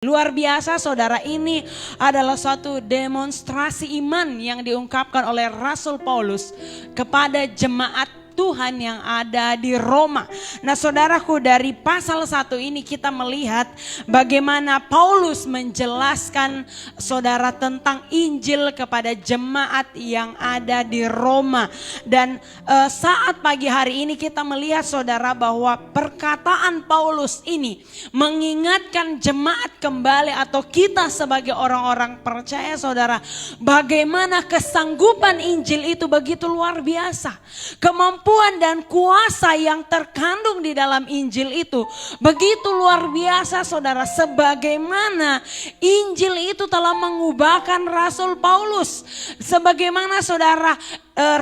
Luar biasa saudara, ini adalah suatu demonstrasi iman yang diungkapkan oleh Rasul Paulus kepada jemaat Tuhan yang ada di Roma. Nah saudaraku, dari pasal 1 ini kita melihat bagaimana Paulus menjelaskan saudara tentang Injil kepada jemaat yang ada di Roma. Dan saat pagi hari ini kita melihat saudara bahwa perkataan Paulus ini mengingatkan jemaat kembali atau kita sebagai orang-orang percaya saudara, bagaimana kesanggupan Injil itu begitu luar biasa. Kemampuan dan kuasa yang terkandung di dalam Injil itu begitu luar biasa saudara, sebagaimana Injil itu telah mengubahkan Rasul Paulus. Sebagaimana saudara,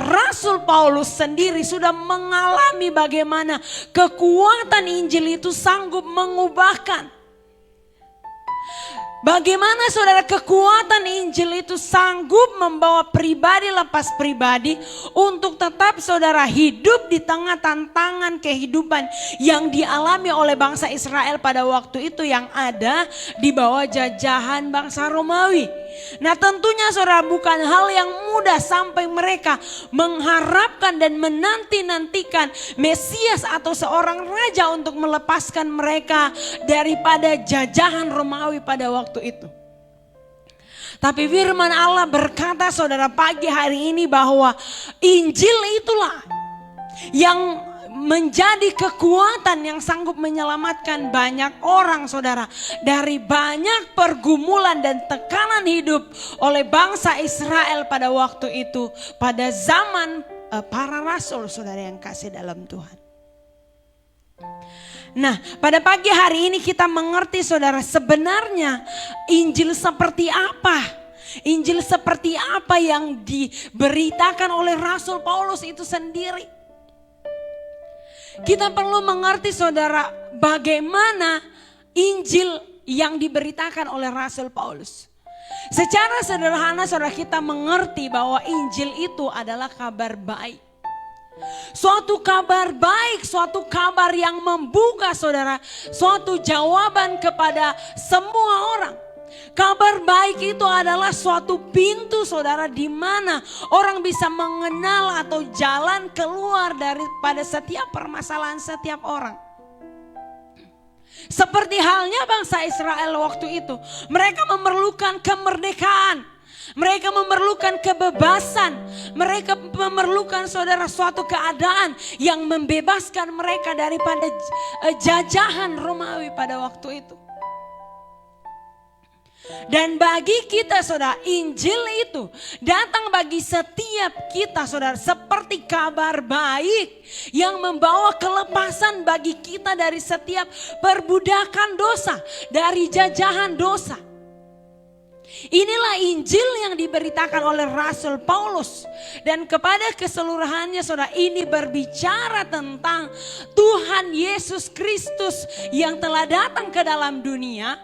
Rasul Paulus sendiri sudah mengalami bagaimana kekuatan Injil itu sanggup mengubahkan. Bagaimana saudara kekuatan Injil itu sanggup membawa pribadi lepas pribadi untuk tetap saudara hidup di tengah tantangan kehidupan yang dialami oleh bangsa Israel pada waktu itu yang ada di bawah jajahan bangsa Romawi. Nah tentunya saudara bukan hal yang mudah sampai mereka mengharapkan dan menanti-nantikan Mesias atau seorang raja untuk melepaskan mereka daripada jajahan Romawi pada waktu itu. Tapi firman Allah berkata saudara pagi hari ini bahwa Injil itulah yang menjadi kekuatan yang sanggup menyelamatkan banyak orang saudara dari banyak pergumulan dan tekanan hidup oleh bangsa Israel pada waktu itu, pada zaman para rasul saudara yang kasih dalam Tuhan. Nah pada pagi hari ini kita mengerti saudara, sebenarnya Injil seperti apa? Injil seperti apa yang diberitakan oleh Rasul Paulus itu sendiri? Kita perlu mengerti saudara bagaimana Injil yang diberitakan oleh Rasul Paulus. Secara sederhana saudara kita mengerti bahwa Injil itu adalah kabar baik. Suatu kabar baik, suatu kabar yang membuka saudara suatu jawaban kepada semua orang. Kabar baik itu adalah suatu pintu saudara di mana orang bisa mengenal atau jalan keluar daripada setiap permasalahan setiap orang. Seperti halnya bangsa Israel waktu itu, mereka memerlukan kemerdekaan. Mereka memerlukan kebebasan. Mereka memerlukan saudara suatu keadaan yang membebaskan mereka daripada jajahan Romawi pada waktu itu. Dan bagi kita saudara, Injil itu datang bagi setiap kita saudara seperti kabar baik yang membawa kelepasan bagi kita dari setiap perbudakan dosa, dari jajahan dosa. Inilah Injil yang diberitakan oleh Rasul Paulus. Dan kepada keseluruhannya saudara, ini berbicara tentang Tuhan Yesus Kristus yang telah datang ke dalam dunia,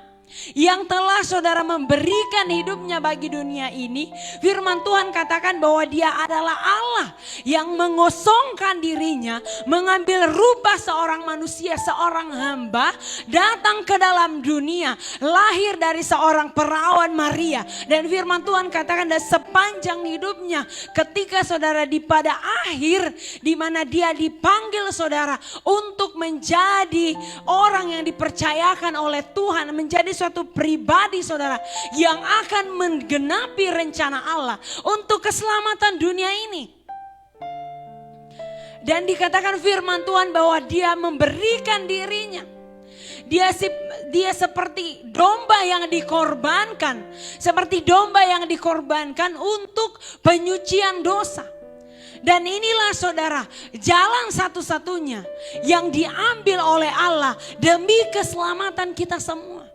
yang telah saudara memberikan hidupnya bagi dunia ini. Firman Tuhan katakan bahwa dia adalah Allah yang mengosongkan dirinya, mengambil rupa seorang manusia, seorang hamba, datang ke dalam dunia, lahir dari seorang perawan Maria. Dan firman Tuhan katakan dan sepanjang hidupnya ketika saudara di pada akhir di mana dia dipanggil saudara untuk menjadi orang yang dipercayakan oleh Tuhan, menjadi suatu pribadi saudara yang akan menggenapi rencana Allah untuk keselamatan dunia ini. Dan dikatakan firman Tuhan bahwa dia memberikan dirinya. Dia seperti domba yang dikorbankan, seperti domba yang dikorbankan untuk penyucian dosa. Dan inilah saudara jalan satu-satunya yang diambil oleh Allah demi keselamatan kita semua.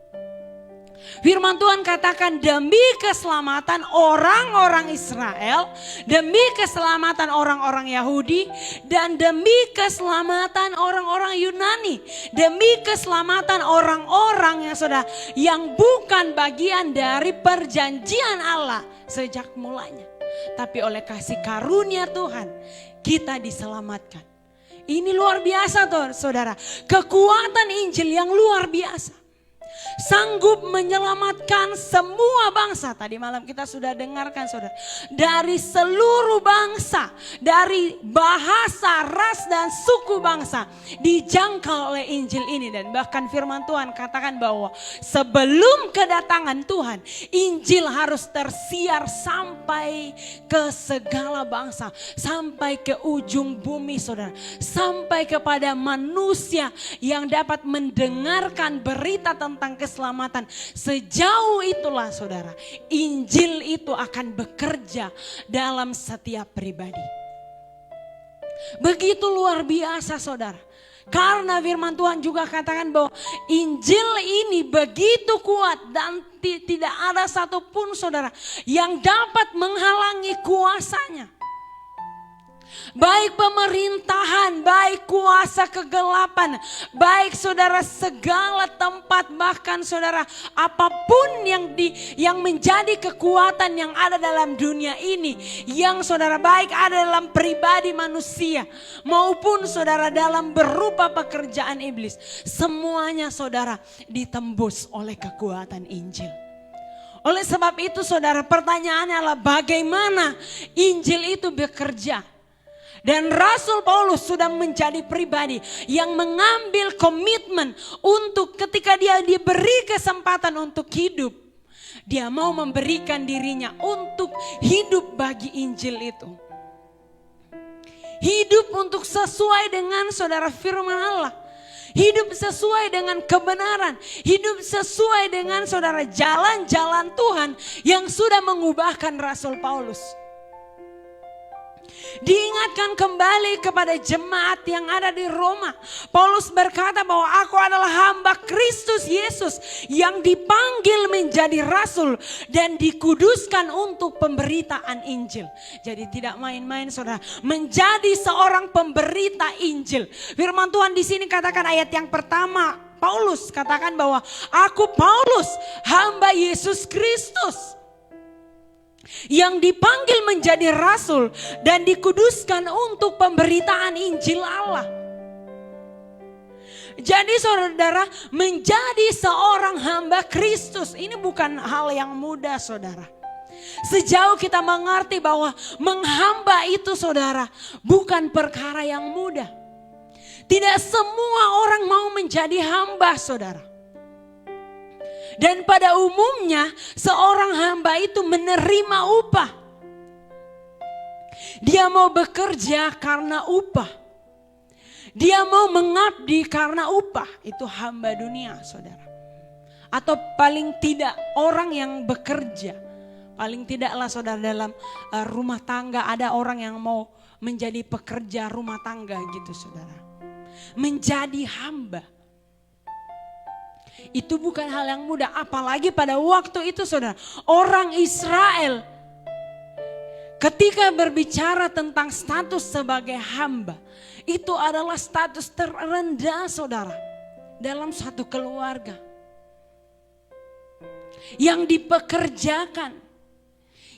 Firman Tuhan katakan demi keselamatan orang-orang Israel, demi keselamatan orang-orang Yahudi, dan demi keselamatan orang-orang Yunani, demi keselamatan orang-orang yang saudara yang bukan bagian dari perjanjian Allah sejak mulanya. Tapi oleh kasih karunia Tuhan kita diselamatkan. Ini luar biasa tuh saudara, kekuatan Injil yang luar biasa. Sanggup menyelamatkan semua bangsa. Tadi malam kita sudah dengarkan saudara. Dari seluruh bangsa, dari bahasa, ras dan suku bangsa dijangkau oleh Injil ini. Dan bahkan firman Tuhan katakan bahwa sebelum kedatangan Tuhan, Injil harus tersiar sampai ke segala bangsa. Sampai ke ujung bumi saudara. Sampai kepada manusia yang dapat mendengarkan berita tentang keselamatan. Sejauh itulah saudara, Injil itu akan bekerja dalam setiap pribadi. Begitu luar biasa saudara. Karena firman Tuhan juga katakan bahwa Injil ini begitu kuat dan tidak ada satupun saudara yang dapat menghalangi kuasanya. Baik pemerintahan, baik kuasa kegelapan, baik saudara segala tempat, bahkan saudara apapun yang menjadi kekuatan yang ada dalam dunia ini, yang saudara baik ada dalam pribadi manusia maupun saudara dalam berupa pekerjaan iblis, semuanya saudara ditembus oleh kekuatan Injil. Oleh sebab itu saudara, pertanyaannya adalah bagaimana Injil itu bekerja. Dan Rasul Paulus sudah menjadi pribadi yang mengambil komitmen untuk ketika dia diberi kesempatan untuk hidup, dia mau memberikan dirinya untuk hidup bagi Injil itu. Hidup untuk sesuai dengan saudara firman Allah. Hidup sesuai dengan kebenaran. Hidup sesuai dengan saudara jalan-jalan Tuhan yang sudah mengubahkan Rasul Paulus. Diingatkan kembali kepada jemaat yang ada di Roma. Paulus berkata bahwa aku adalah hamba Kristus Yesus yang dipanggil menjadi rasul dan dikuduskan untuk pemberitaan Injil. Jadi tidak main-main saudara, menjadi seorang pemberita Injil. Firman Tuhan di sini katakan ayat yang pertama, Paulus katakan bahwa aku Paulus, hamba Yesus Kristus, yang dipanggil menjadi rasul dan dikuduskan untuk pemberitaan Injil Allah. Jadi saudara, menjadi seorang hamba Kristus ini bukan hal yang mudah saudara. Sejauh kita mengerti bahwa menghamba itu saudara bukan perkara yang mudah. Tidak semua orang mau menjadi hamba saudara. Dan pada umumnya seorang hamba itu menerima upah. Dia mau bekerja karena upah. Dia mau mengabdi karena upah. Itu hamba dunia saudara. Atau paling tidak orang yang bekerja. Paling tidaklah saudara dalam rumah tangga ada orang yang mau menjadi pekerja rumah tangga gitu saudara. Menjadi hamba. Itu bukan hal yang mudah, apalagi pada waktu itu saudara. Orang Israel ketika berbicara tentang status sebagai hamba, itu adalah status terendah saudara dalam satu keluarga. Yang dipekerjakan,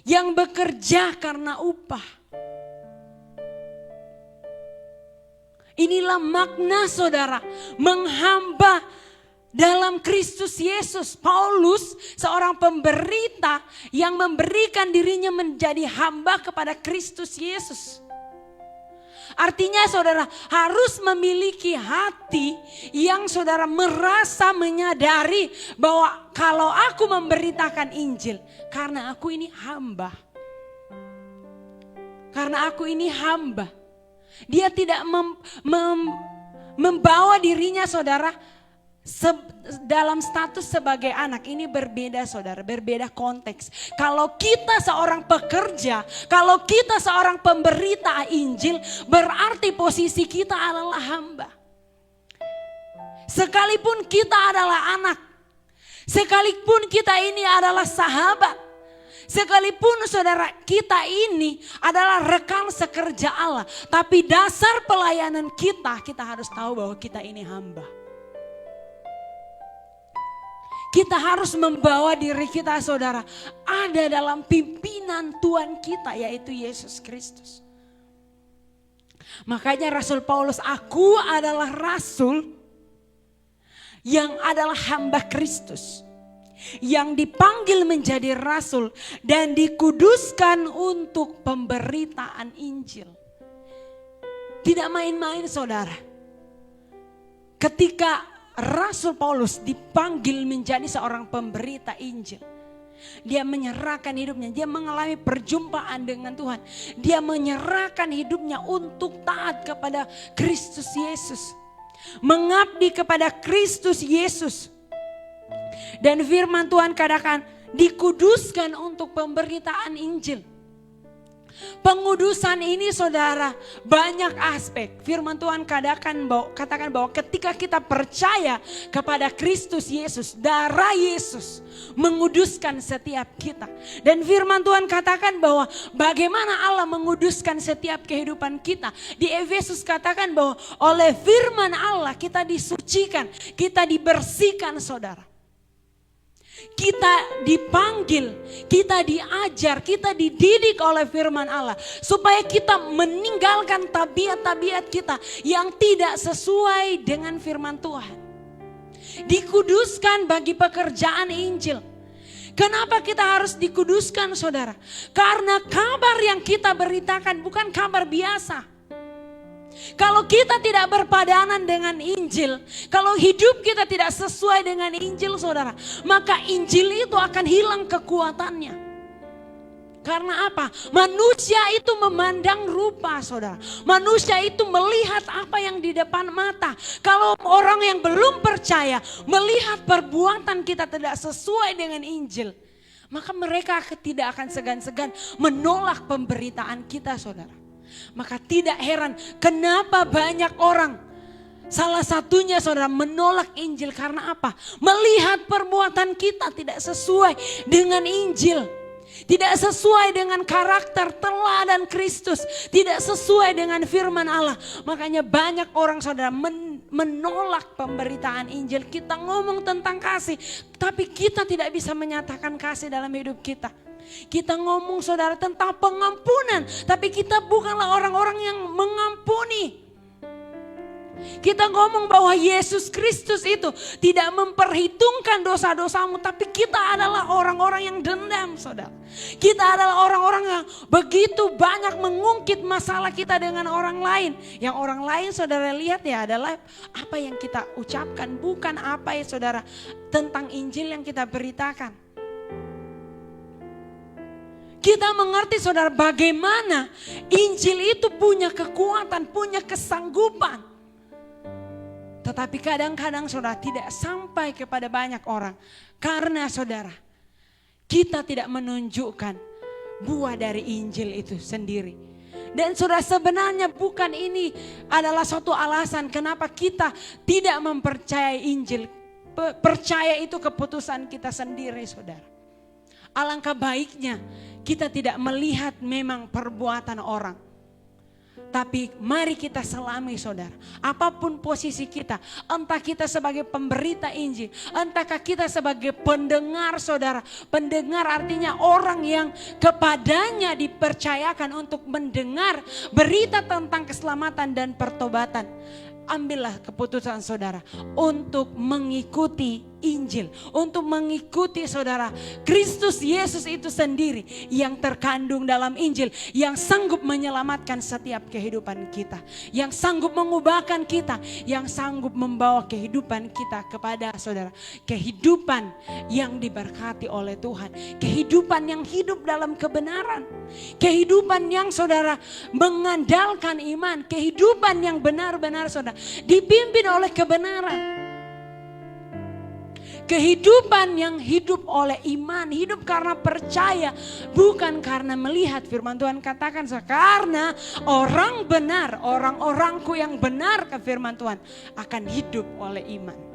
yang bekerja karena upah. Inilah makna saudara, menghamba dalam Kristus Yesus. Paulus seorang pemberita yang memberikan dirinya menjadi hamba kepada Kristus Yesus. Artinya saudara harus memiliki hati yang saudara merasa menyadari bahwa kalau aku memberitakan Injil karena aku ini hamba. Karena aku ini hamba. Dia tidak membawa dirinya saudara dalam status sebagai anak. Ini berbeda saudara, berbeda konteks. Kalau kita seorang pekerja, kalau kita seorang pemberita Injil, berarti posisi kita adalah hamba. Sekalipun kita adalah anak, sekalipun kita ini adalah sahabat, sekalipun saudara kita ini adalah rekan sekerja Allah, tapi dasar pelayanan kita harus tahu bahwa kita ini hamba. Kita harus membawa diri kita saudara ada dalam pimpinan Tuhan kita, yaitu Yesus Kristus. Makanya Rasul Paulus, aku adalah rasul yang adalah hamba Kristus, yang dipanggil menjadi rasul dan dikuduskan untuk pemberitaan Injil. Tidak main-main saudara. Ketika Rasul Paulus dipanggil menjadi seorang pemberita Injil, dia menyerahkan hidupnya, dia mengalami perjumpaan dengan Tuhan. Dia menyerahkan hidupnya untuk taat kepada Kristus Yesus, mengabdi kepada Kristus Yesus. Dan firman Tuhan katakan dikuduskan untuk pemberitaan Injil. Pengudusan ini saudara banyak aspek. Firman Tuhan katakan bahwa ketika kita percaya kepada Kristus Yesus, darah Yesus menguduskan setiap kita. Dan firman Tuhan katakan bahwa bagaimana Allah menguduskan setiap kehidupan kita. Di Efesus katakan bahwa oleh firman Allah kita disucikan, kita dibersihkan saudara. Kita dipanggil, kita diajar, kita dididik oleh firman Allah. Supaya kita meninggalkan tabiat-tabiat kita yang tidak sesuai dengan firman Tuhan. Dikuduskan bagi pekerjaan Injil. Kenapa kita harus dikuduskan saudara? Karena kabar yang kita beritakan bukan kabar biasa. Kalau kita tidak berpadanan dengan Injil, kalau hidup kita tidak sesuai dengan Injil saudara, maka Injil itu akan hilang kekuatannya. Karena apa? Manusia itu memandang rupa saudara. Manusia itu melihat apa yang di depan mata. Kalau orang yang belum percaya melihat perbuatan kita tidak sesuai dengan Injil, maka mereka tidak akan segan-segan menolak pemberitaan kita saudara. Maka tidak heran kenapa banyak orang, salah satunya saudara, menolak Injil. Karena apa? Melihat perbuatan kita tidak sesuai dengan Injil. Tidak sesuai dengan karakter teladan Kristus. Tidak sesuai dengan firman Allah. Makanya banyak orang saudara menolak pemberitaan Injil. Kita ngomong tentang kasih, tapi kita tidak bisa menyatakan kasih dalam hidup kita. Kita ngomong saudara tentang pengampunan, tapi kita bukanlah orang-orang yang mengampuni. Kita ngomong bahwa Yesus Kristus itu tidak memperhitungkan dosa-dosamu, tapi kita adalah orang-orang yang dendam saudara. Kita adalah orang-orang yang begitu banyak mengungkit masalah kita dengan orang lain. Yang orang lain saudara lihat ya adalah apa yang kita ucapkan, bukan apa ya saudara tentang Injil yang kita beritakan. Kita mengerti saudara bagaimana Injil itu punya kekuatan, punya kesanggupan. Tetapi kadang-kadang saudara tidak sampai kepada banyak orang. Karena saudara kita tidak menunjukkan buah dari Injil itu sendiri. Dan saudara sebenarnya bukan ini adalah suatu alasan kenapa kita tidak mempercayai Injil. Percaya itu keputusan kita sendiri saudara. Alangkah baiknya kita tidak melihat memang perbuatan orang. Tapi mari kita selami saudara. Apapun posisi kita. Entah kita sebagai pemberita Injil. Entahkah kita sebagai pendengar saudara. Pendengar artinya orang yang kepadanya dipercayakan untuk mendengar berita tentang keselamatan dan pertobatan. Ambillah keputusan saudara untuk mengikuti Injil, untuk mengikuti saudara Kristus Yesus itu sendiri yang terkandung dalam Injil, yang sanggup menyelamatkan setiap kehidupan kita, yang sanggup mengubahkan kita, yang sanggup membawa kehidupan kita kepada saudara kehidupan yang diberkati oleh Tuhan, kehidupan yang hidup dalam kebenaran, kehidupan yang saudara mengandalkan iman, kehidupan yang benar-benar saudara dipimpin oleh kebenaran. Kehidupan yang hidup oleh iman, hidup karena percaya, bukan karena melihat. Firman Tuhan katakan, karena orang benar, orang-orangku yang benar ke firman Tuhan akan hidup oleh iman.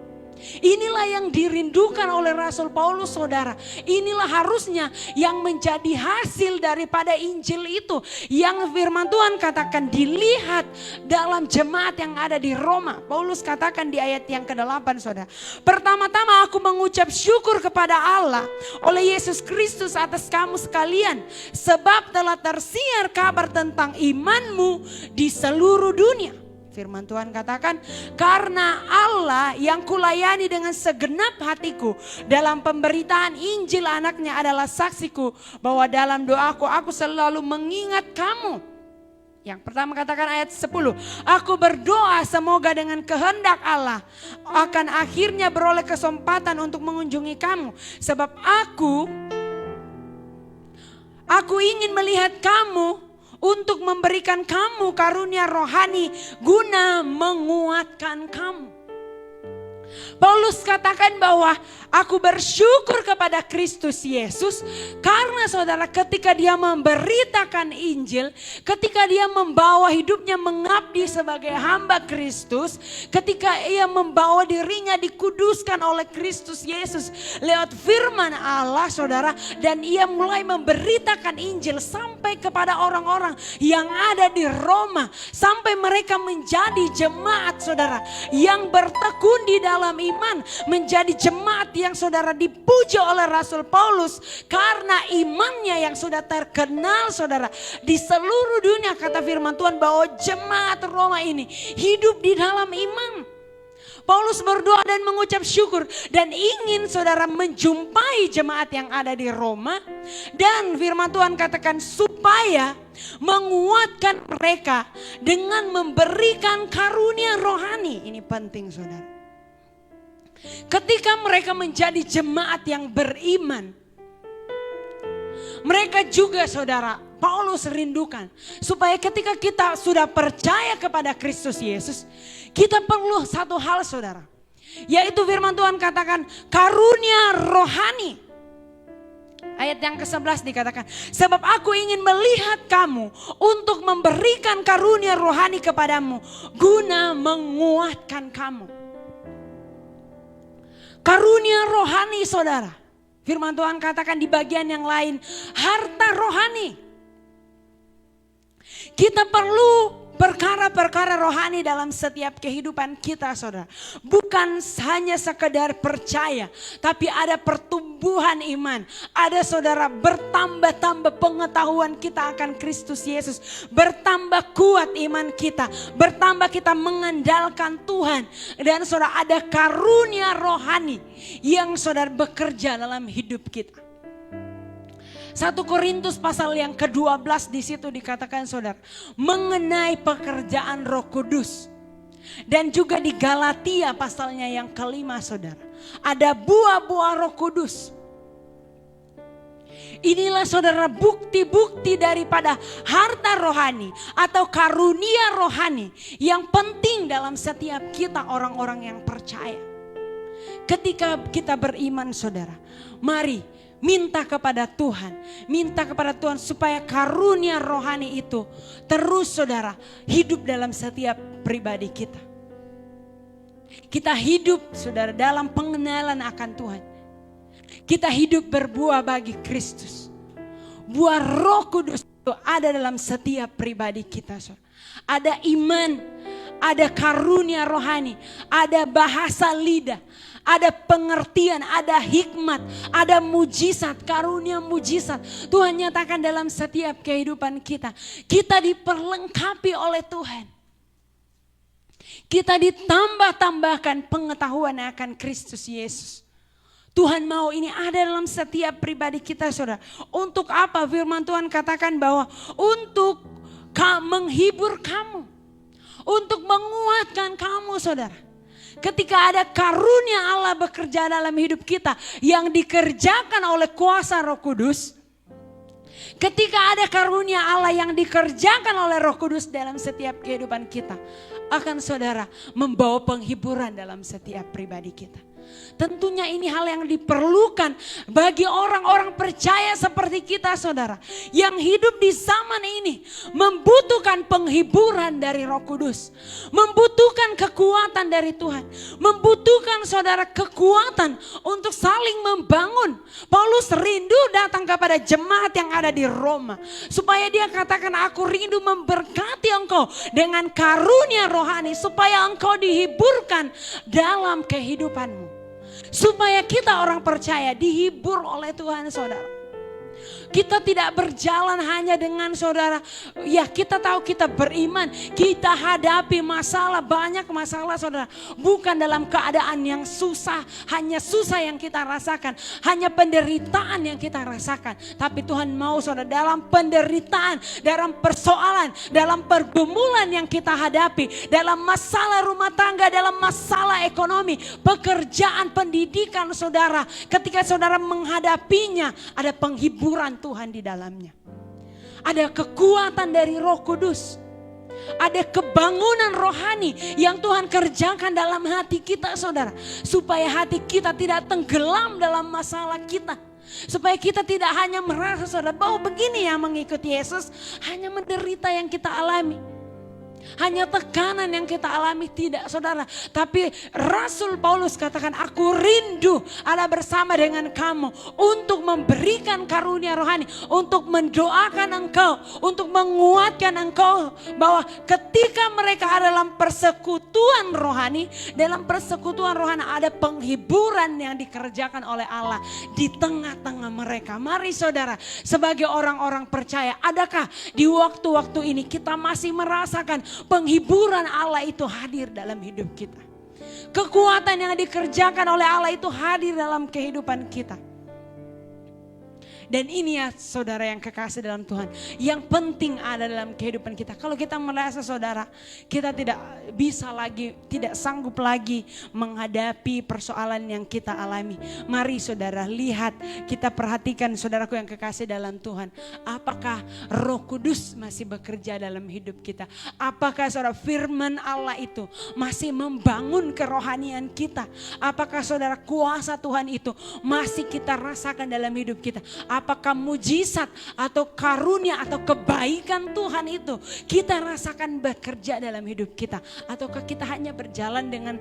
Inilah yang dirindukan oleh Rasul Paulus saudara. Inilah harusnya yang menjadi hasil daripada Injil itu. Yang firman Tuhan katakan dilihat dalam jemaat yang ada di Roma. Paulus katakan di ayat yang ke-8 saudara. Pertama-tama aku mengucap syukur kepada Allah oleh Yesus Kristus atas kamu sekalian. Sebab telah tersiar kabar tentang imanmu di seluruh dunia. Firman Tuhan katakan, karena Allah yang kulayani dengan segenap hatiku dalam pemberitaan Injil anaknya adalah saksiku bahwa dalam doaku aku selalu mengingat kamu. Yang pertama katakan ayat 10. Aku berdoa semoga dengan kehendak Allah akan akhirnya beroleh kesempatan untuk mengunjungi kamu. Sebab aku ingin melihat kamu untuk memberikan kamu karunia rohani guna menguatkan kamu. Paulus katakan bahwa aku bersyukur kepada Kristus Yesus karena saudara ketika dia memberitakan Injil, ketika dia membawa hidupnya mengabdi sebagai hamba Kristus, ketika ia membawa dirinya dikuduskan oleh Kristus Yesus lewat firman Allah saudara, dan ia mulai memberitakan Injil sampai kepada orang-orang yang ada di Roma, sampai mereka menjadi jemaat saudara yang bertekun di dalam iman, menjadi jemaat yang saudara dipuji oleh Rasul Paulus karena imannya yang sudah terkenal saudara di seluruh dunia. Kata firman Tuhan bahwa jemaat Roma ini hidup di dalam iman. Paulus berdoa dan mengucap syukur dan ingin saudara menjumpai jemaat yang ada di Roma, dan firman Tuhan katakan supaya menguatkan mereka dengan memberikan karunia rohani. Ini penting saudara. Ketika mereka menjadi jemaat yang beriman, mereka juga saudara, Paulus rindukan supaya ketika kita sudah percaya kepada Kristus Yesus, kita perlu satu hal saudara, yaitu firman Tuhan katakan karunia rohani. Ayat yang ke-11 dikatakan, sebab aku ingin melihat kamu untuk memberikan karunia rohani kepadamu guna menguatkan kamu. Karunia rohani saudara. Firman Tuhan katakan di bagian yang lain, harta rohani. Kita perlu perkara-perkara rohani dalam setiap kehidupan kita saudara. Bukan hanya sekedar percaya, tapi ada pertumbuhan iman. Ada saudara bertambah-tambah pengetahuan kita akan Kristus Yesus. Bertambah kuat iman kita. Bertambah kita mengandalkan Tuhan. Dan saudara ada karunia rohani yang saudara bekerja dalam hidup kita. 1 Korintus pasal yang ke-12 di situ dikatakan saudara mengenai pekerjaan Roh Kudus. Dan juga di Galatia pasalnya yang ke-5 saudara, ada buah-buah Roh Kudus. Inilah saudara bukti-bukti daripada harta rohani atau karunia rohani yang penting dalam setiap kita orang-orang yang percaya. Ketika kita beriman saudara, mari minta kepada Tuhan supaya karunia rohani itu terus saudara hidup dalam setiap pribadi kita. Kita hidup saudara dalam pengenalan akan Tuhan. Kita hidup berbuah bagi Kristus. Buah Roh Kudus itu ada dalam setiap pribadi kita saudara. Ada iman, ada karunia rohani, ada bahasa lidah, ada pengertian, ada hikmat, ada mujizat, karunia mujizat. Tuhan nyatakan dalam setiap kehidupan kita. Kita diperlengkapi oleh Tuhan. Kita ditambah-tambahkan pengetahuan akan Kristus Yesus. Tuhan mau ini ada dalam setiap pribadi kita saudara. Untuk apa? Firman Tuhan katakan bahwa untuk menghibur kamu. Untuk menguatkan kamu saudara. Ketika ada karunia Allah bekerja dalam hidup kita yang dikerjakan oleh kuasa Roh Kudus. Ketika ada karunia Allah yang dikerjakan oleh Roh Kudus dalam setiap kehidupan kita. Akan saudara membawa penghiburan dalam setiap pribadi kita. Tentunya ini hal yang diperlukan bagi orang-orang percaya seperti kita saudara. Yang hidup di zaman ini membutuhkan penghiburan dari Roh Kudus. Membutuhkan kekuatan dari Tuhan. Membutuhkan saudara kekuatan untuk saling membangun. Paulus rindu datang kepada jemaat yang ada di Roma. Supaya dia katakan aku rindu memberkati engkau dengan karunia rohani. Supaya engkau dihiburkan dalam kehidupanmu. Supaya kita orang percaya dihibur oleh Tuhan saudara. Kita tidak berjalan hanya dengan saudara. Ya kita tahu kita beriman. Kita hadapi masalah, banyak masalah saudara. Bukan dalam keadaan yang susah. Hanya susah yang kita rasakan. Hanya penderitaan yang kita rasakan. Tapi Tuhan mau saudara dalam penderitaan, dalam persoalan, dalam pergumulan yang kita hadapi. Dalam masalah rumah tangga, dalam masalah ekonomi, pekerjaan, pendidikan saudara. Ketika saudara menghadapinya, ada penghiburan Tuhan di dalamnya. Ada kekuatan dari Roh Kudus. Ada kebangunan rohani yang Tuhan kerjakan dalam hati kita saudara. Supaya hati kita tidak tenggelam dalam masalah kita. Supaya kita tidak hanya merasa saudara bahwa begini ya mengikuti Yesus. Hanya menderita yang kita alami. Hanya tekanan yang kita alami, tidak saudara. Tapi Rasul Paulus katakan, aku rindu ada bersama dengan kamu untuk memberikan karunia rohani, untuk mendoakan engkau, untuk menguatkan engkau, bahwa ketika mereka ada dalam persekutuan rohani, dalam persekutuan rohani ada penghiburan yang dikerjakan oleh Allah di tengah-tengah mereka. Mari saudara, sebagai orang-orang percaya, adakah di waktu-waktu ini kita masih merasakan penghiburan Allah itu hadir dalam hidup kita? Kekuatan yang dikerjakan oleh Allah itu hadir dalam kehidupan kita. Dan ini ya saudara yang kekasih dalam Tuhan, yang penting ada dalam kehidupan kita. Kalau kita merasa saudara, kita tidak bisa lagi, tidak sanggup lagi menghadapi persoalan yang kita alami. Mari saudara lihat, kita perhatikan saudaraku yang kekasih dalam Tuhan. Apakah Roh Kudus masih bekerja dalam hidup kita? Apakah saudara firman Allah itu masih membangun kerohanian kita? Apakah saudara kuasa Tuhan itu masih kita rasakan dalam hidup kita? Apakah mujizat atau karunia atau kebaikan Tuhan itu kita rasakan bekerja dalam hidup kita? Ataukah kita hanya berjalan dengan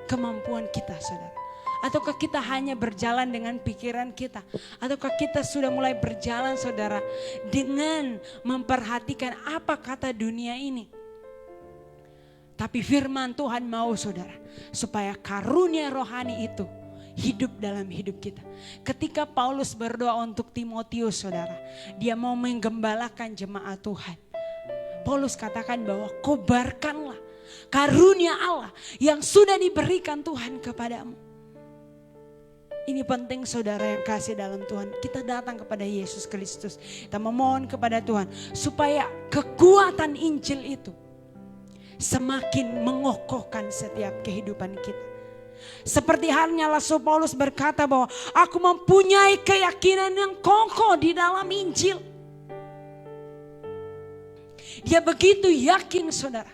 kemampuan kita saudara? Ataukah kita hanya berjalan dengan pikiran kita? Ataukah kita sudah mulai berjalan saudara dengan memperhatikan apa kata dunia ini? Tapi firman Tuhan mau saudara supaya karunia rohani itu hidup dalam hidup kita. Ketika Paulus berdoa untuk Timotius saudara, dia mau menggembalakan jemaat Tuhan. Paulus katakan bahwa kobarkanlah karunia Allah yang sudah diberikan Tuhan kepadamu. Ini penting saudara yang kasih dalam Tuhan. Kita datang kepada Yesus Kristus. Kita memohon kepada Tuhan supaya kekuatan Injil itu semakin mengokohkan setiap kehidupan kita. Seperti halnya Rasul Paulus berkata bahwa aku mempunyai keyakinan yang kokoh di dalam Injil. Dia begitu yakin saudara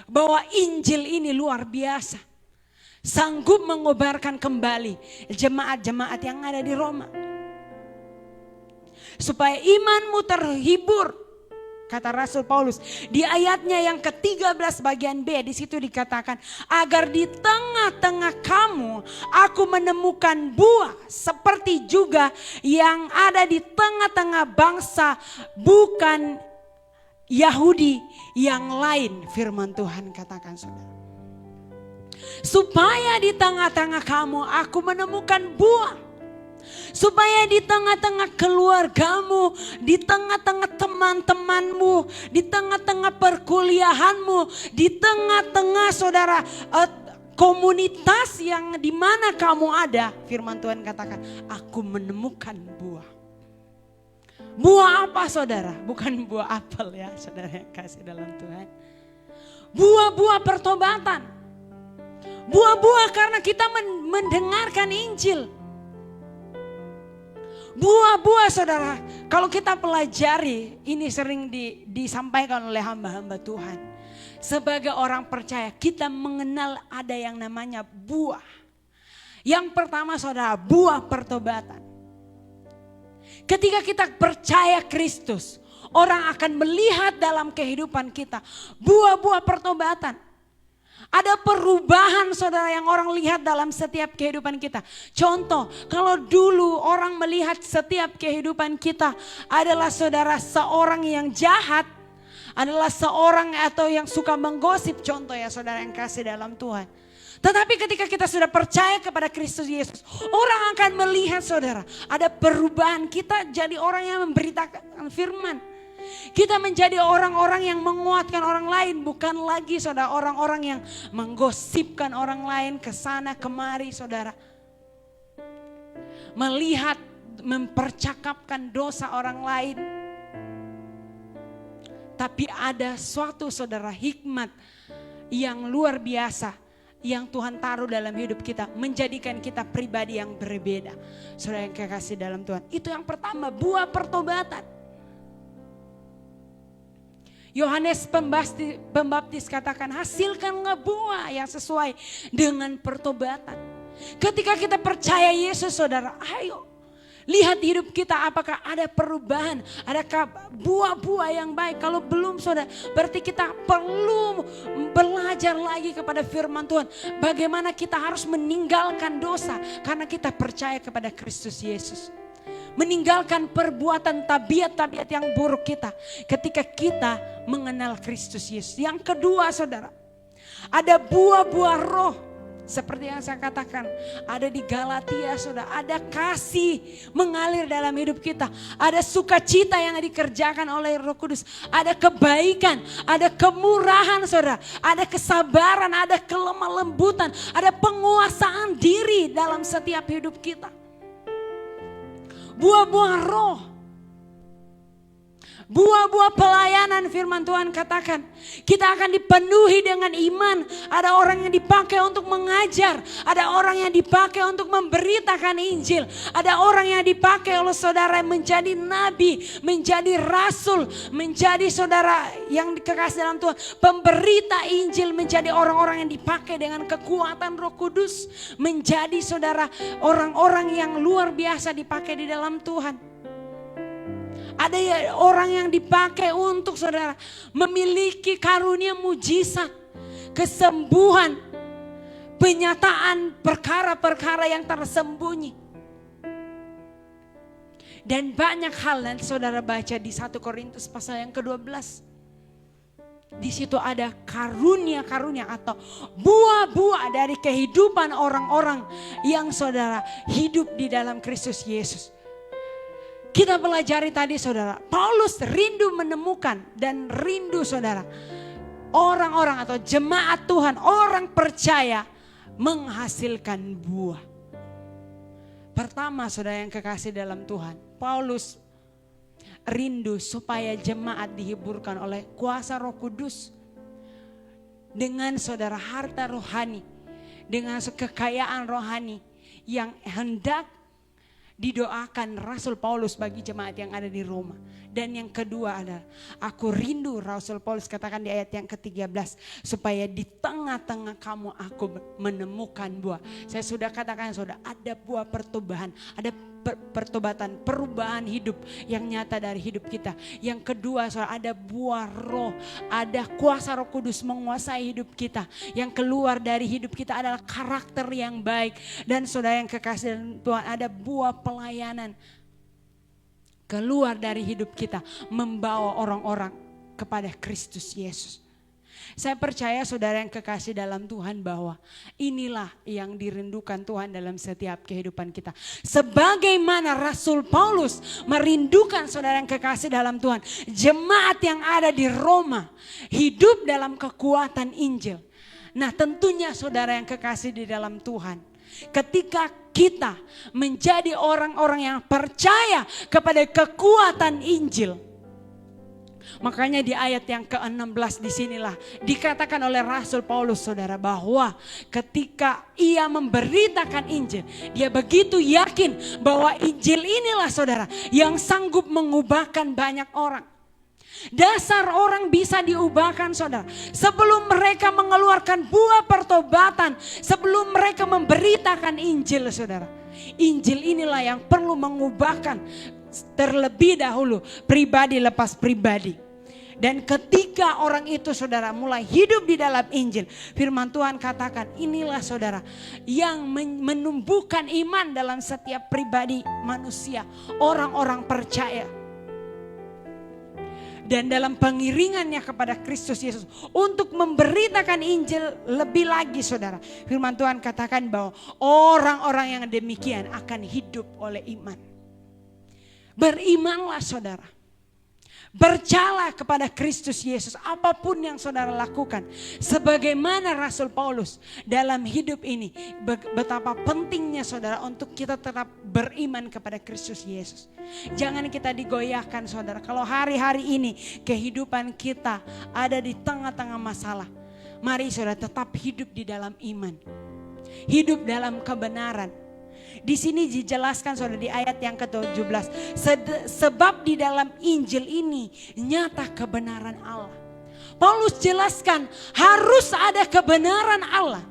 bahwa Injil ini luar biasa. Sanggup mengobarkan kembali jemaat-jemaat yang ada di Roma. Supaya imanmu terhibur. Kata Rasul Paulus di ayatnya yang ke-13 bagian B, di situ dikatakan agar di tengah-tengah kamu aku menemukan buah seperti juga yang ada di tengah-tengah bangsa bukan Yahudi yang lain. Firman Tuhan katakan saudara, supaya di tengah-tengah kamu aku menemukan buah. Supaya di tengah-tengah keluargamu, di tengah-tengah teman-temanmu, di tengah-tengah perkuliahanmu, di tengah-tengah saudara komunitas yang di mana kamu ada, firman Tuhan katakan, aku menemukan buah. Buah apa saudara? Bukan buah apel ya saudara yang kasih dalam Tuhan. Buah-buah pertobatan. Buah-buah karena kita mendengarkan Injil. Buah-buah saudara, kalau kita pelajari, ini sering disampaikan oleh hamba-hamba Tuhan. Sebagai orang percaya, kita mengenal ada yang namanya buah. Yang pertama saudara, buah pertobatan. Ketika kita percaya Kristus, orang akan melihat dalam kehidupan kita buah-buah pertobatan. Ada perubahan saudara yang orang lihat dalam setiap kehidupan kita. Contoh, kalau dulu orang melihat setiap kehidupan kita adalah saudara seorang yang jahat, adalah seorang atau yang suka menggosip, contoh ya saudara yang kasih dalam Tuhan. Tetapi ketika kita sudah percaya kepada Kristus Yesus, orang akan melihat saudara, ada perubahan. Kita jadi orang yang memberitakan firman. Kita menjadi orang-orang yang menguatkan orang lain, bukan lagi saudara orang-orang yang menggosipkan orang lain ke sana kemari saudara. Melihat, mempercakapkan dosa orang lain. Tapi ada suatu saudara hikmat yang luar biasa yang Tuhan taruh dalam hidup kita, menjadikan kita pribadi yang berbeda. Saudara yang kekasih dalam Tuhan, itu yang pertama, buah pertobatan. Yohanes Pembaptis katakan, hasilkanlah buah yang sesuai dengan pertobatan. Ketika kita percaya Yesus saudara, ayo lihat hidup kita apakah ada perubahan, adakah buah-buah yang baik. Kalau belum saudara, berarti kita perlu belajar lagi kepada firman Tuhan. Bagaimana kita harus meninggalkan dosa karena kita percaya kepada Kristus Yesus. Meninggalkan perbuatan tabiat-tabiat yang buruk kita ketika kita mengenal Kristus Yesus. Yang kedua saudara, ada buah-buah roh. Seperti yang saya katakan, ada di Galatia saudara, ada kasih mengalir dalam hidup kita. Ada sukacita yang dikerjakan oleh Roh Kudus. Ada kebaikan, ada kemurahan saudara. Ada kesabaran, ada kelemah lembutan. Ada penguasaan diri dalam setiap hidup kita. Buah-buah roh. Buah-buah pelayanan firman Tuhan katakan. Kita akan dipenuhi dengan iman. Ada orang yang dipakai untuk mengajar. Ada orang yang dipakai untuk memberitakan Injil. Ada orang yang dipakai oleh saudara menjadi nabi. Menjadi rasul. Menjadi saudara yang dikasih dalam Tuhan. Pemberita Injil, menjadi orang-orang yang dipakai dengan kekuatan Roh Kudus. Menjadi saudara orang-orang yang luar biasa dipakai di dalam Tuhan. Ada orang yang dipakai untuk saudara memiliki karunia mujizat, kesembuhan, penyataan perkara-perkara yang tersembunyi. Dan banyak hal yang saudara baca di 1 Korintus pasal yang ke-12. Di situ ada karunia-karunia atau buah-buah dari kehidupan orang-orang yang saudara hidup di dalam Kristus Yesus. Kita pelajari tadi saudara, Paulus rindu menemukan dan rindu saudara, orang-orang atau jemaat Tuhan, orang percaya menghasilkan buah. Pertama saudara yang kekasih dalam Tuhan, Paulus rindu supaya jemaat dihiburkan oleh kuasa Roh Kudus. Dengan saudara harta rohani, dengan kekayaan rohani yang hendak didoakan Rasul Paulus bagi jemaat yang ada di Roma. Dan yang kedua adalah, aku rindu, Rasul Paulus katakan di ayat yang ke-13, supaya di tengah-tengah kamu aku menemukan buah. Saya sudah katakan saudara, ada buah pertobatan, ada pertobatan, perubahan hidup yang nyata dari hidup kita. Yang kedua saudara, ada buah roh, ada kuasa Roh Kudus menguasai hidup kita. Yang keluar dari hidup kita adalah karakter yang baik. Dan saudara yang kekasih Tuhan, ada buah pelayanan keluar dari hidup kita, membawa orang-orang kepada Kristus Yesus. Saya percaya saudara yang kekasih dalam Tuhan bahwa inilah yang dirindukan Tuhan dalam setiap kehidupan kita. Sebagaimana Rasul Paulus merindukan saudara yang kekasih dalam Tuhan, jemaat yang ada di Roma hidup dalam kekuatan Injil. Nah tentunya saudara yang kekasih di dalam Tuhan, ketika kita menjadi orang-orang yang percaya kepada kekuatan Injil. Makanya di ayat yang ke-16 disinilah dikatakan oleh Rasul Paulus saudara, bahwa ketika ia memberitakan Injil, dia begitu yakin bahwa Injil inilah saudara yang sanggup mengubahkan banyak orang. Dasar orang bisa diubahkan saudara sebelum mereka mengeluarkan buah pertobatan, sebelum mereka memberitakan Injil saudara. Injil inilah yang perlu mengubahkan terlebih dahulu, pribadi lepas pribadi. Dan ketika orang itu saudara mulai hidup di dalam Injil, firman Tuhan katakan inilah saudara yang menumbuhkan iman dalam setiap pribadi manusia, orang-orang percaya. dan dalam pengiringannya kepada Kristus Yesus untuk memberitakan Injil lebih lagi saudara. Firman Tuhan katakan bahwa orang-orang yang demikian akan hidup oleh iman. Berimanlah saudara. Bercala kepada Kristus Yesus apapun yang saudara lakukan. Sebagaimana Rasul Paulus dalam hidup ini, betapa pentingnya saudara untuk kita tetap beriman kepada Kristus Yesus. Jangan kita digoyahkan saudara. Kalau hari-hari ini kehidupan kita ada di tengah-tengah masalah, mari saudara tetap hidup di dalam iman. Hidup dalam kebenaran. Di sini dijelaskan saudara di ayat yang ke-17. Sebab di dalam Injil ini nyata kebenaran Allah. Paulus jelaskan harus ada kebenaran Allah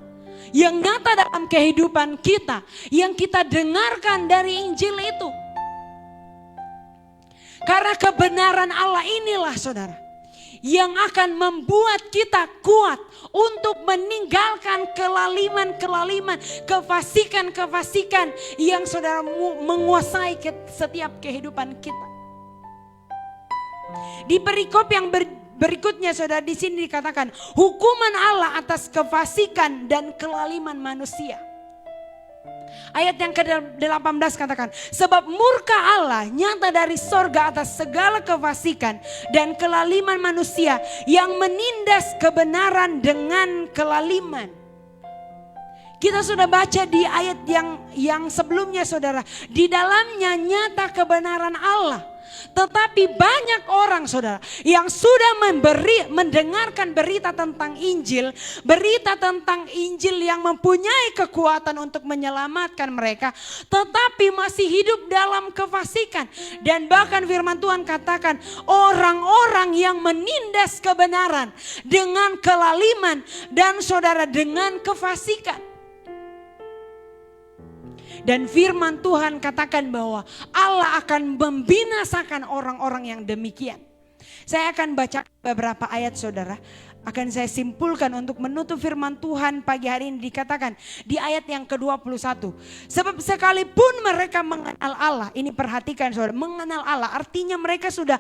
yang nyata dalam kehidupan kita, yang kita dengarkan dari Injil itu. Karena kebenaran Allah inilah saudara yang akan membuat kita kuat untuk meninggalkan kelaliman-kelaliman, kefasikan-kefasikan yang saudara menguasai setiap kehidupan kita. Di perikop yang berikutnya saudara, di sini dikatakan hukuman Allah atas kefasikan dan kelaliman manusia. Ayat yang ke-18 katakan, sebab murka Allah nyata dari sorga atas segala kefasikan dan kelaliman manusia yang menindas kebenaran dengan kelaliman. Kita sudah baca di ayat yang sebelumnya saudara, di dalamnya nyata kebenaran Allah. Tetapi banyak orang saudara yang sudah mendengarkan berita tentang Injil. Berita tentang Injil yang mempunyai kekuatan untuk menyelamatkan mereka. Tetapi masih hidup dalam kefasikan. Dan bahkan firman Tuhan katakan orang-orang yang menindas kebenaran dengan kelaliman dan saudara dengan kefasikan. Dan firman Tuhan katakan bahwa Allah akan membinasakan orang-orang yang demikian. Saya akan baca beberapa ayat saudara. Akan saya simpulkan untuk menutup firman Tuhan pagi hari ini, dikatakan di ayat yang ke-21. Sebab sekalipun mereka mengenal Allah, ini perhatikan saudara, mengenal Allah artinya mereka sudah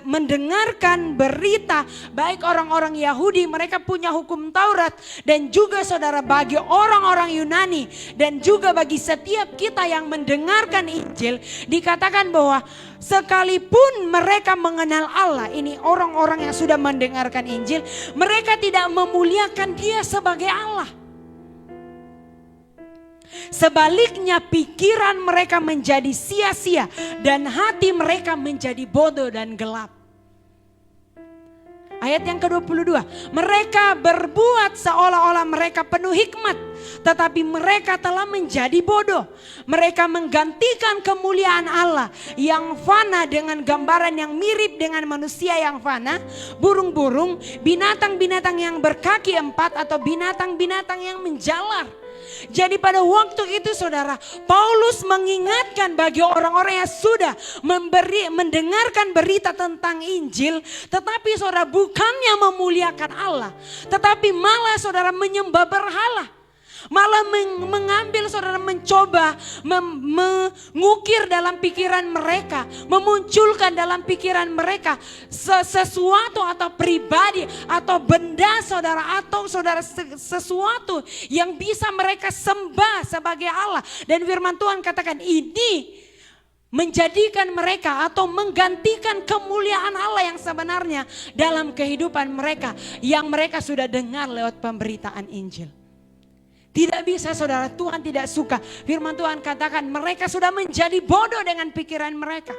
mendengarkan berita, baik orang-orang Yahudi, mereka punya hukum Taurat, dan juga saudara bagi orang-orang Yunani, dan juga bagi setiap kita yang mendengarkan Injil, dikatakan bahwa sekalipun mereka mengenal Allah, ini orang-orang yang sudah mendengarkan Injil, mereka tidak memuliakan Dia sebagai Allah. Sebaliknya pikiran mereka menjadi sia-sia dan hati mereka menjadi bodoh dan gelap. Ayat yang ke-22, mereka berbuat seolah-olah mereka penuh hikmat, tetapi mereka telah menjadi bodoh. Mereka menggantikan kemuliaan Allah yang fana dengan gambaran yang mirip dengan manusia yang fana, burung-burung, binatang-binatang yang berkaki empat atau binatang-binatang yang menjalar. Jadi pada waktu itu saudara, Paulus mengingatkan bagi orang-orang yang sudah mendengarkan berita tentang Injil, tetapi saudara bukannya memuliakan Allah, tetapi malah saudara menyembah berhala. Malah mengambil saudara, mencoba mengukir dalam pikiran mereka, memunculkan dalam pikiran mereka sesuatu atau pribadi atau benda saudara, atau saudara sesuatu yang bisa mereka sembah sebagai Allah. Dan firman Tuhan katakan ini menjadikan mereka atau menggantikan kemuliaan Allah yang sebenarnya dalam kehidupan mereka yang mereka sudah dengar lewat pemberitaan Injil. Tidak bisa saudara, Tuhan tidak suka. Firman Tuhan katakan mereka sudah menjadi bodoh dengan pikiran mereka.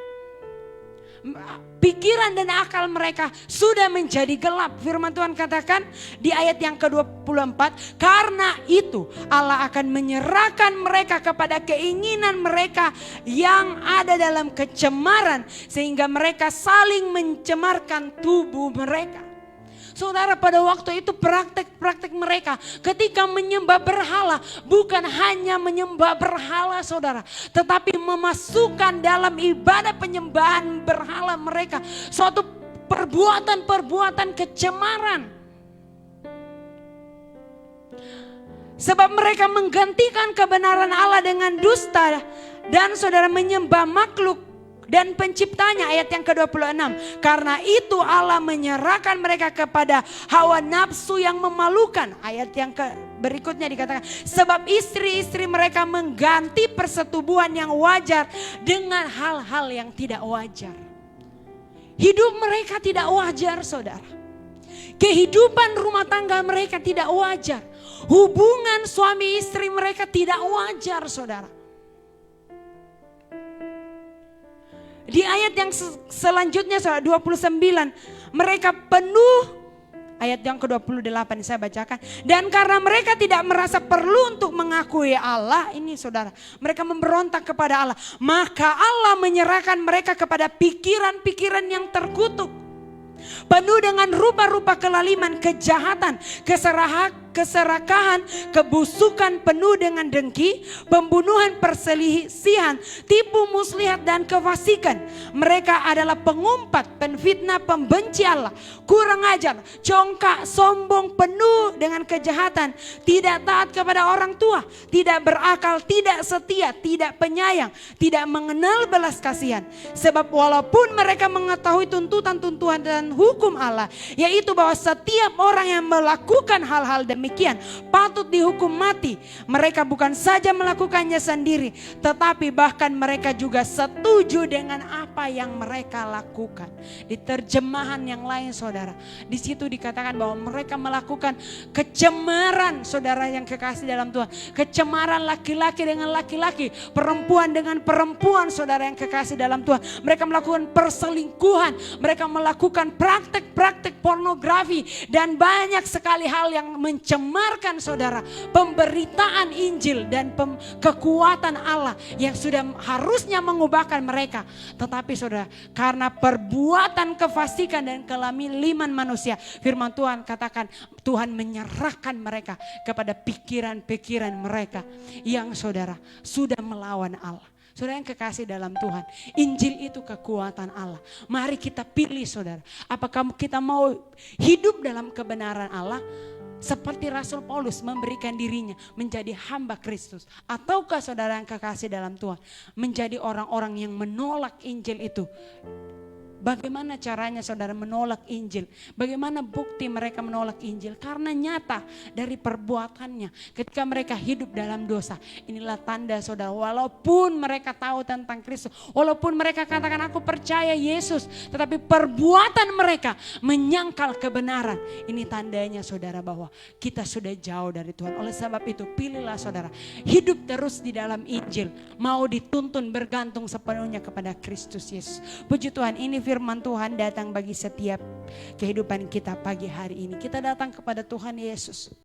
Pikiran dan akal mereka sudah menjadi gelap. Firman Tuhan katakan di ayat yang ke-24, karena itu Allah akan menyerahkan mereka kepada keinginan mereka yang ada dalam kecemaran, sehingga mereka saling mencemarkan tubuh mereka. Saudara, pada waktu itu praktek-praktek mereka ketika menyembah berhala bukan hanya menyembah berhala saudara, tetapi memasukkan dalam ibadah penyembahan berhala mereka suatu perbuatan-perbuatan kecemaran. Sebab mereka menggantikan kebenaran Allah dengan dusta dan saudara menyembah makhluk dan penciptanya, ayat yang ke-26. Karena itu Allah menyerahkan mereka kepada hawa nafsu yang memalukan. Ayat yang berikutnya dikatakan, sebab istri-istri mereka mengganti persetubuhan yang wajar dengan hal-hal yang tidak wajar. Hidup mereka tidak wajar, saudara. Kehidupan rumah tangga mereka tidak wajar. Hubungan suami istri mereka tidak wajar, saudara. Di ayat yang selanjutnya 29, mereka penuh, ayat yang ke-28 saya bacakan. Dan karena mereka tidak merasa perlu untuk mengakui Allah, ini saudara, mereka memberontak kepada Allah. Maka Allah menyerahkan mereka kepada pikiran-pikiran yang terkutuk. Penuh dengan rupa-rupa kelaliman, kejahatan, keserakahan, kebusukan, penuh dengan dengki, pembunuhan, perselisihan, tipu muslihat dan kefasikan. Mereka adalah pengumpat, penfitnah, pembenci Allah, kurang ajar, congkak, sombong, penuh dengan kejahatan, tidak taat kepada orang tua, tidak berakal, tidak setia, tidak penyayang, tidak mengenal belas kasihan. Sebab walaupun mereka mengetahui tuntutan-tuntutan dan hukum Allah, yaitu bahwa setiap orang yang melakukan hal-hal demikian patut dihukum mati, mereka bukan saja melakukannya sendiri, tetapi bahkan mereka juga setuju dengan apa yang mereka lakukan. Di terjemahan yang lain, saudara, di situ dikatakan bahwa mereka melakukan kecemaran, saudara yang kekasih dalam Tuhan, kecemaran laki-laki dengan laki-laki, perempuan dengan perempuan, saudara yang kekasih dalam Tuhan. Mereka melakukan perselingkuhan, mereka melakukan praktek-praktek pornografi dan banyak sekali hal yang mencemarkan, saudara, pemberitaan Injil dan kekuatan Allah yang sudah harusnya mengubahkan mereka. Tetapi saudara, karena perbuatan kefasikan dan kelaliman manusia, firman Tuhan katakan Tuhan menyerahkan mereka kepada pikiran-pikiran mereka yang, saudara, sudah melawan Allah. Saudara yang kekasih dalam Tuhan, Injil itu kekuatan Allah. Mari kita pilih, saudara. Apakah kita mau hidup dalam kebenaran Allah seperti Rasul Paulus memberikan dirinya menjadi hamba Kristus, ataukah saudara yang kekasih dalam Tuhan menjadi orang-orang yang menolak Injil itu? Bagaimana caranya saudara menolak Injil? Bagaimana bukti mereka menolak Injil? Karena nyata dari perbuatannya ketika mereka hidup dalam dosa. Inilah tanda, saudara, walaupun mereka tahu tentang Kristus, walaupun mereka katakan aku percaya Yesus, tetapi perbuatan mereka menyangkal kebenaran. Ini tandanya, saudara, bahwa kita sudah jauh dari Tuhan. Oleh sebab itu pilihlah, saudara, hidup terus di dalam Injil, mau dituntun bergantung sepenuhnya kepada Kristus Yesus. Puji Tuhan, ini firman Tuhan datang bagi setiap kehidupan kita pagi hari ini. Kita datang kepada Tuhan Yesus.